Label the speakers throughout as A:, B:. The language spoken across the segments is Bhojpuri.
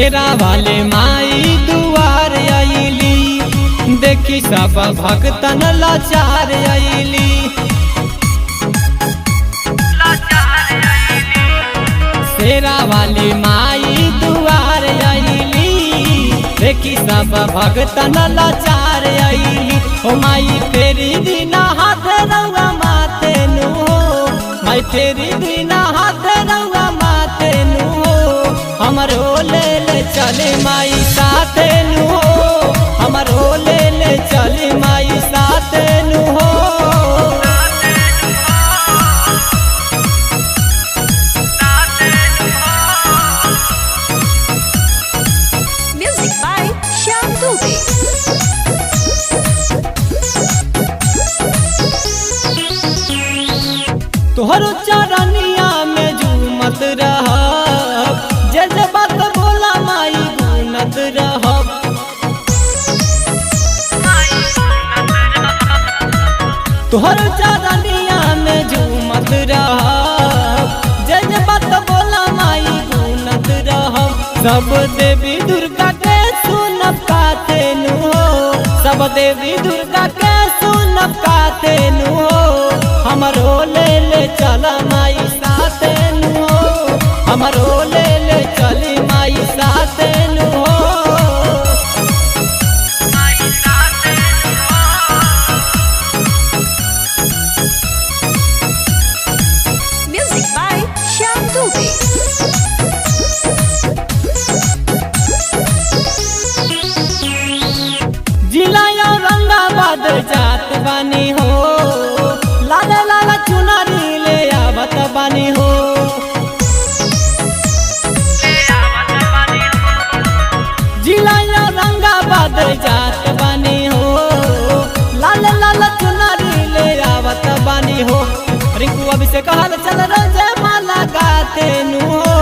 A: शेरा वाले माई दुआर आईली, देखी सब भक्तन लाचार आईली। शेरा वाली माई दुआर आईली, देखी सब भक्तन लाचार आईली। ओ माई फेरी दीना हाथ रउआ माते नु हो, माई फेरी दीना हाथ रउआ माते नु हो। हमरो ले ले चले माई साथे नु हो, हमरो ले ले चले माई साथे नु हो।
B: Music by Shyam Dubey.
A: तोहरो चरनिया में झूमत रहब, जे बात बोला माई गुनत रहब। तोहरो चरनिया में झूमत रहब, जे बात बोला माई गुनत रहब। सब देवी दुर्गा के सुनब काते नु हो, सब देवी दुर्गा के सुनब काते नु हो। हमरो ले ले चल माई साथे नु हो, हमरो ले ले चली माई साथे नु हो।
B: Music by Shyam Dubey.
A: जिला औरंगाबाद जात बानी हो, लाला लाला चुनरी ले आवत बानी हो। जिला औरंगाबाद जात बानी हो, लाला लाला चुनरी ले आवत बानी हो। रिंकू अभी से कहल चल रोजे माला गाते नु हो,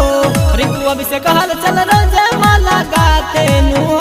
A: रिंकू अभी से कहल चल रोजे माला गाते नु हो।